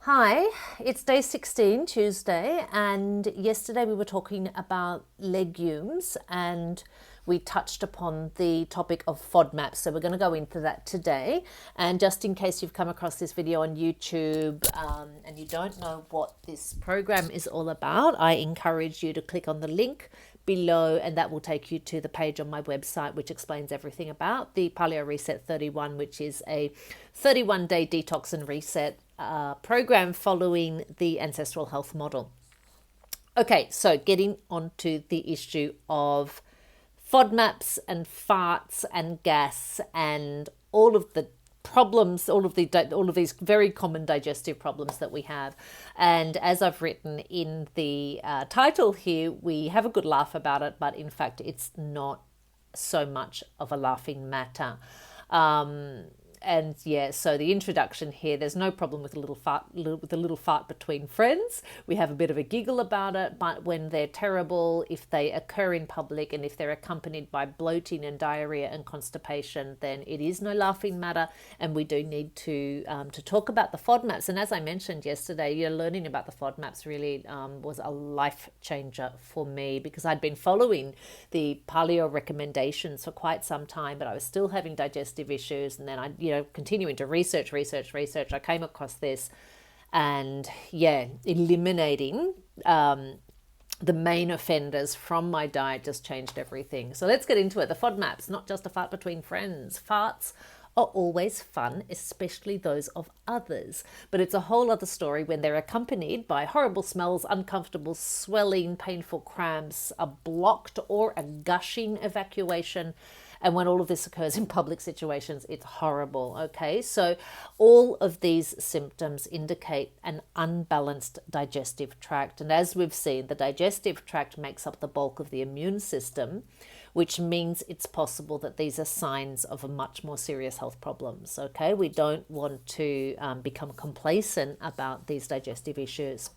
Hi, it's day 16, Tuesday, and yesterday we were talking about legumes and we touched upon the topic of FODMAPs. So we're going to go into that today. And just in case you've come across this video on YouTube and you don't know what this program is all about, I encourage you to click on the link below and that will take you to the page on my website which explains everything about the Paleo Reset 31, which is a 31-day detox and reset program following the ancestral health model. Okay, so getting onto the issue of FODMAPs and farts and gas and all of the problems, all of these very common digestive problems that we have. And as I've written in the title here, we have a good laugh about it, but in fact, it's not so much of a laughing matter. And yeah, so the introduction here, there's no problem with a little fart between friends. We have a bit of a giggle about it, but when they're terrible, if they occur in public and if they're accompanied by bloating and diarrhea and constipation, then it is no laughing matter, and we do need to talk about the FODMAPs. And as I mentioned yesterday, learning about the FODMAPs really was a life changer for me, because I'd been following the paleo recommendations for quite some time, but I was still having digestive issues, and then I continuing to research, I came across this, and eliminating the main offenders from my diet just changed everything. So let's get into it. The FODMAPs, not just a fart between friends. Farts are always fun, especially those of others. But it's a whole other story when they're accompanied by horrible smells, uncomfortable swelling, painful cramps, a blocked or a gushing evacuation. And when all of this occurs in public situations, it's horrible. Okay, so all of these symptoms indicate an unbalanced digestive tract. And as we've seen, the digestive tract makes up the bulk of the immune system, which means it's possible that these are signs of a much more serious health problems. Okay, we don't want to become complacent about these digestive issues.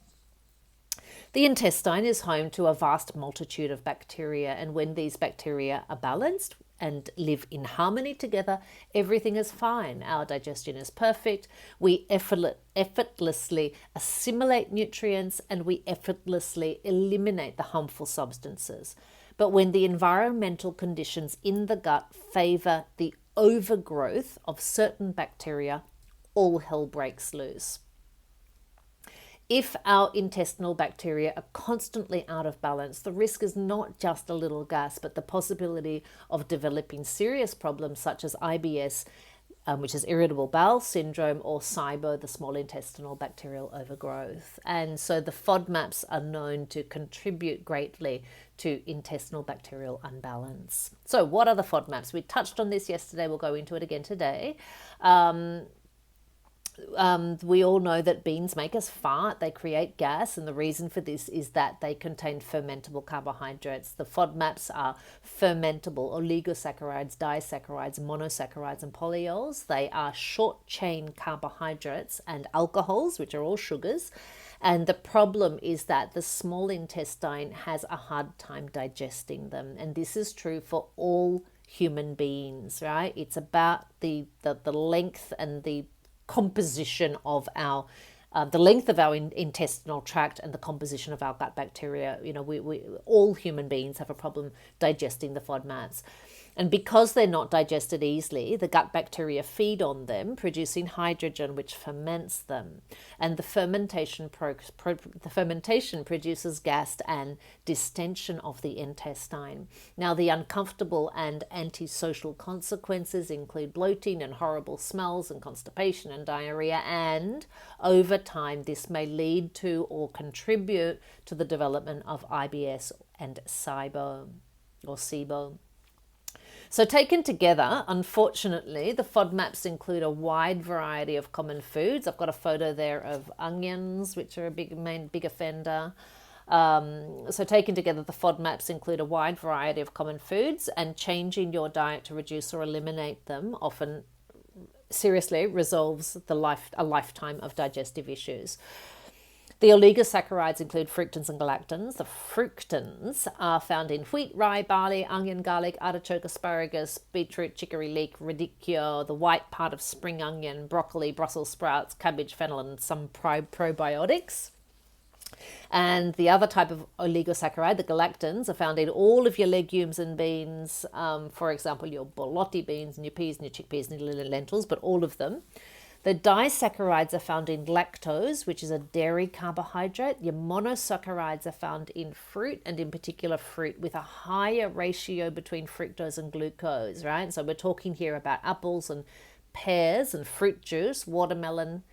The intestine is home to a vast multitude of bacteria, and when these bacteria are balanced and live in harmony together, everything is fine. Our digestion is perfect. We effortlessly assimilate nutrients and we effortlessly eliminate the harmful substances. But when the environmental conditions in the gut favor the overgrowth of certain bacteria, all hell breaks loose. If our intestinal bacteria are constantly out of balance, the risk is not just a little gas, but the possibility of developing serious problems such as IBS, which is irritable bowel syndrome, or SIBO, the small intestinal bacterial overgrowth. And so the FODMAPs are known to contribute greatly to intestinal bacterial unbalance. So what are the FODMAPs? We touched on this yesterday. We'll go into it again today. We all know that beans make us fart, they create gas, and the reason for this is that they contain fermentable carbohydrates. The FODMAPs are fermentable oligosaccharides, disaccharides, monosaccharides, and polyols. They are short chain carbohydrates and alcohols, which are all sugars. And the problem is that the small intestine has a hard time digesting them. And this is true for all human beings, right? It's about the length and the composition of our the length of our intestinal tract and the composition of our gut bacteria. We all human beings have a problem digesting the FODMAPs. And because they're not digested easily, the gut bacteria feed on them, producing hydrogen, which ferments them. And the fermentation produces gas and distension of the intestine. Now, the uncomfortable and antisocial consequences include bloating and horrible smells and constipation and diarrhea. And over time, this may lead to or contribute to the development of IBS and SIBO or SIBO. So taken together, unfortunately, the FODMAPs include a wide variety of common foods. I've got a photo there of onions, which are a big offender. So taken together, the FODMAPs include a wide variety of common foods, and changing your diet to reduce or eliminate them often seriously resolves a lifetime of digestive issues. The oligosaccharides include fructans and galactans. The fructans are found in wheat, rye, barley, onion, garlic, artichoke, asparagus, beetroot, chicory, leek, radicchio, the white part of spring onion, broccoli, Brussels sprouts, cabbage, fennel, and some probiotics. And the other type of oligosaccharide, the galactans, are found in all of your legumes and beans. For example, your borlotti beans and your peas and your chickpeas and your lentils, but all of them. The disaccharides are found in lactose, which is a dairy carbohydrate. Your monosaccharides are found in fruit, and in particular fruit with a higher ratio between fructose and glucose, right? So we're talking here about apples and pears and fruit juice, watermelon,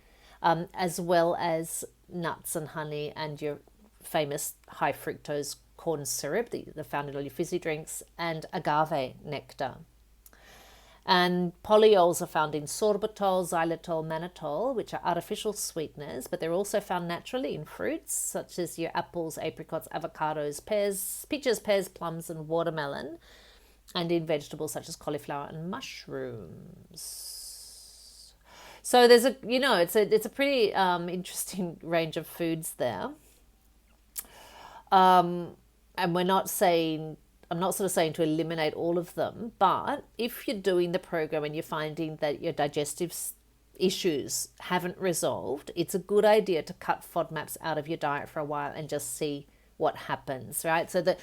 as well as nuts and honey and your famous high fructose corn syrup that are found in all your fizzy drinks, and agave nectar. And polyols are found in sorbitol, xylitol, mannitol, which are artificial sweeteners, but they're also found naturally in fruits such as your apples, apricots, avocados, pears, peaches, pears, plums, and watermelon, and in vegetables such as cauliflower and mushrooms. So there's a, it's a pretty interesting range of foods there. And I'm not sort of saying to eliminate all of them, but if you're doing the program and you're finding that your digestive issues haven't resolved, it's a good idea to cut FODMAPs out of your diet for a while and just see what happens, right? So the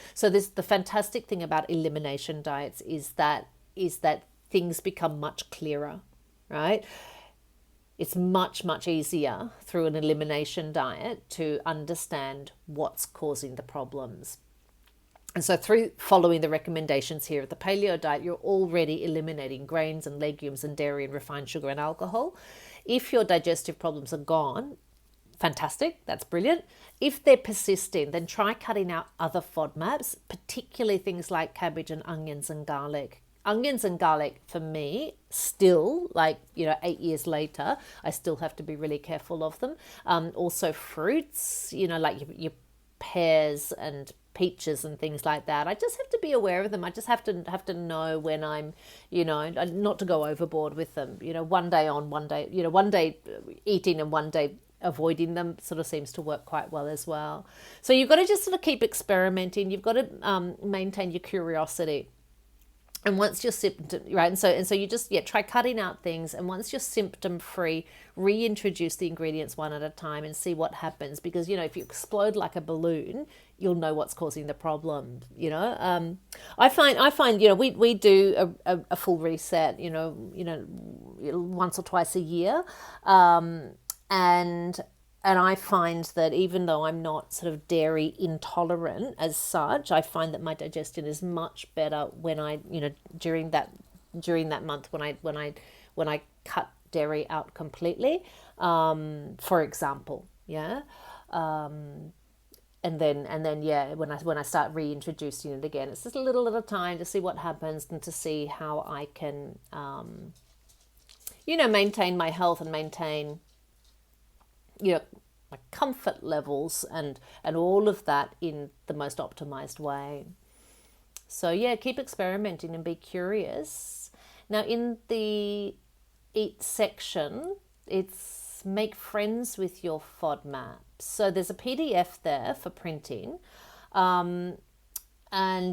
fantastic thing about elimination diets is that things become much clearer, right? It's much, much easier through an elimination diet to understand what's causing the problems. And so through following the recommendations here of the paleo diet, you're already eliminating grains and legumes and dairy and refined sugar and alcohol. If your digestive problems are gone, fantastic, that's brilliant. If they're persisting, then try cutting out other FODMAPs, particularly things like cabbage and onions and garlic. Onions and garlic, for me, still, 8 years later, I still have to be really careful of them. Also fruits, like your pears and peaches and things like that. I just have to be aware of them. I just have to know when I'm, not to go overboard with them. One day on, one day eating and one day avoiding them sort of seems to work quite well as well. So you've got to just sort of keep experimenting. You've got to maintain your curiosity. And once you're right, and so you just try cutting out things, and once you're symptom free, reintroduce the ingredients one at a time and see what happens. Because if you explode like a balloon, you'll know what's causing the problem. I find we do a full reset, once or twice a year, and I find that even though I'm not sort of dairy intolerant as such, I find that my digestion is much better when I, during that month when I cut dairy out completely, for example, yeah. And then when I start reintroducing it again, it's just a little at a time to see what happens and to see how I can, maintain my health and maintain, my comfort levels and all of that in the most optimized way. So keep experimenting and be curious. Now in the eat section, it's make friends with your FODMAPs. So there's a PDF there for printing. And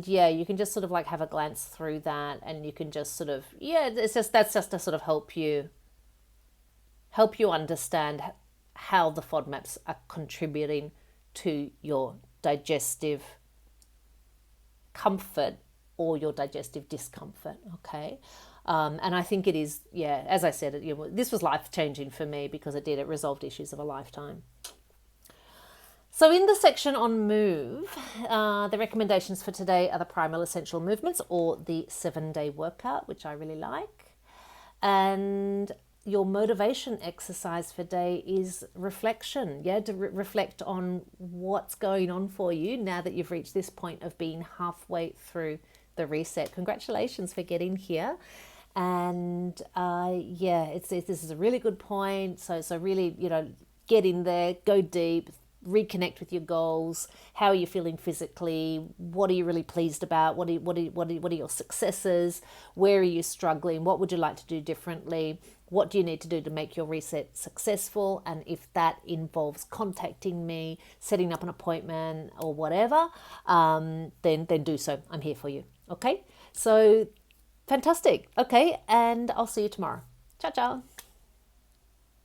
you can just sort of have a glance through that, and you can just sort of, that's just to sort of help you understand how the FODMAPs are contributing to your digestive comfort or your digestive discomfort, okay? And I think it is, as I said, this was life-changing for me because it resolved issues of a lifetime. So in the section on move, the recommendations for today are the Primal Essential Movements or the 7-day workout, which I really like. And your motivation exercise for day is reflection, to reflect on what's going on for you now that you've reached this point of being halfway through the reset. Congratulations for getting here. And this is a really good point. So really, get in there, go deep, reconnect with your goals. How are you feeling physically? What are you really pleased about? What are your successes? Where are you struggling? What would you like to do differently? what do you need to do to make your reset successful? And if that involves contacting me, setting up an appointment or whatever, then do so. I'm here for you. Okay, so fantastic. Okay, and I'll see you tomorrow. Ciao, ciao.